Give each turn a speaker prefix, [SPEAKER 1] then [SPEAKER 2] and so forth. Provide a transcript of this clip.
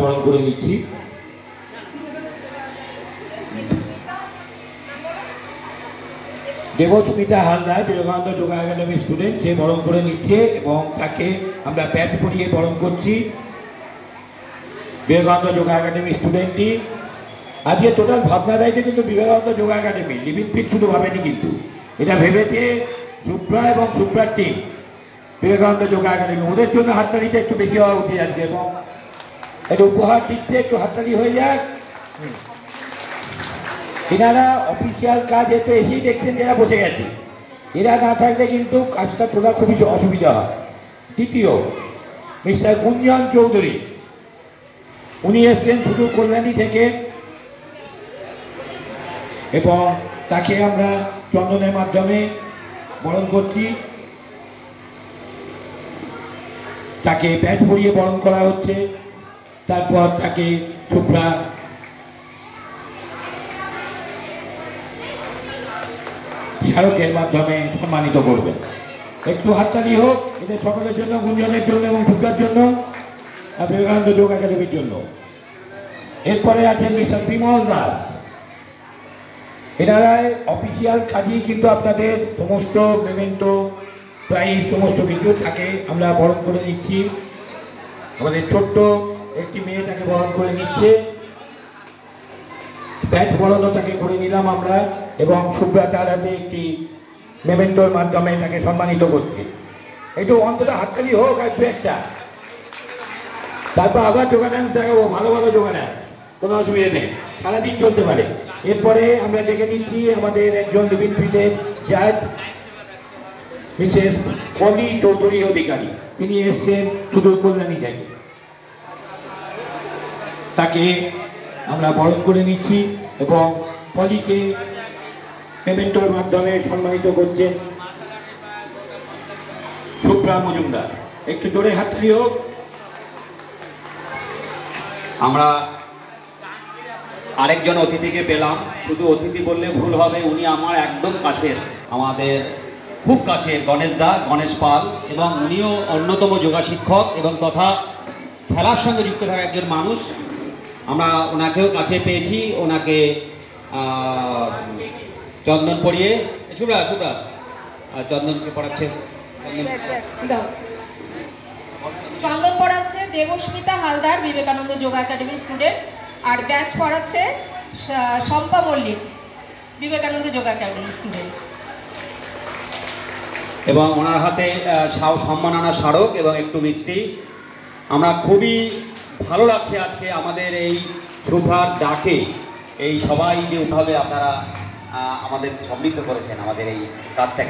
[SPEAKER 1] বরণ করে নিচ্ছি। Debasmita Haldar Vivekananda yoga academy student, সে বরণ করে নিচ্ছে এবং তাকে আমরা প্যাচ পরিয়ে বরণ করছি। বিবেকানন্দ যোগা একাডেমি স্টুডেন্টটি আজকে টোটাল ভাবনা দেয়ছে কিন্তু Vivekananda yoga academy living fit শুধু ভাবেনি, কিন্তু এটা ভেবেছে সুপ্রা এবং সুপ্রার টিম বিবেকানন্দ যোগা একাডেমি। ওদের জন্য হাততালিটা একটু বেশি হওয়া উঠে যাচ্ছে এবং এটা উপহার দিচ্ছে, একটু হাততালি হয়ে যাক। এনারা অফিসিয়াল কাজ এতে এসেই দেখছেন যারা বসে গেছে, এরা না থাকলে কিন্তু কাজটা তোলা খুবই অসুবিধা হয়। দ্বিতীয় মিস্টার গুঞ্জন চৌধুরী, উনি এসছেন শুধু কল্যাণী থেকে এবং তাকে আমরা চন্দনের মাধ্যমে বরণ করছি। তাকে প্যাচ পরিয়ে বরণ করা হচ্ছে, তারপর তাকে সুপ্রা স্মারকের মাধ্যমে সম্মানিত করবেন। একটু হাততালি হোক এদের সকলের জন্য, গুঞ্জনের জন্য এবং সুপ্রার জন্য, বিবেকানন্দ যোগ একাডেমির জন্য। এরপরে আছেন মিস্টার বিমল দাস। এনারা অফিসিয়াল কাজেই কিন্তু আপনাদের সমস্ত মেমেন্টো প্রাইজ সমস্ত কিছু থাকে আমরা বরণ করে নিচ্ছি। আমাদের ছোট্ট একটি মেয়ে তাকে বরণ করে নিচ্ছে, ব্যাচ বরণও তাকে করে নিলাম আমরা এবং সুব্রত আলাদে একটি মেমেন্টোর মাধ্যমে তাকে সম্মানিত করছে। একটু অন্তত হাততালি হোক আর দু একটা, তারপর আবার যোগা ডান্স দেখাবো, ভালো ভালো যোগা ডান্স, কোনো অসুবিধা নেই, সারাদিন চলতে পারে। এরপরে আমরা ডেকে নিচ্ছি আমাদের একজন লিভিং ফিটের জাজ মিসেস পলি চৌধুরী অধিকারী, তিনি এসছেন শুধু কল্যাণী থেকে। তাকে আমরা বরণ করে নিচ্ছি এবং পলিকে পেমেন্টের মাধ্যমে সম্মানিত করছেন সুপ্রা মজুমদার। একটু জোরে হাততালি হোক।
[SPEAKER 2] আমরা আরেকজন অতিথিকে পেলাম, শুধু অতিথি বললে ভুল হবে, উনি আমার একদম কাছের, আমাদের খুব কাছের গণেশ দা, গণেশ পাল, এবং উনিও অন্যতম যোগা শিক্ষক এবং তথা খেলার সঙ্গে যুক্ত থাকা একজন মানুষ। আমরা ওনাকেও কাছে পেয়েছি, ওনাকে চন্দন পরিয়ে সুব্রা চন্দনকে পড়াচ্ছে,
[SPEAKER 3] চন্দন পড়াচ্ছে Debasmita Haldar Vivekananda yoga academy student, আর ব্যাচ পড়াচ্ছে Shampa Mallick Vivekananda yoga academy student.
[SPEAKER 2] এবং ওনার হাতে সম্মাননা স্মারক এবং একটু মিষ্টি। আমরা খুবই ভালো লাগছে আজকে আমাদের এই সুপ্রার ডাকে এই সবাই যে ওভাবে আপনারা আমাদের সমৃদ্ধ করেছেন আমাদের এই কাজটাকে।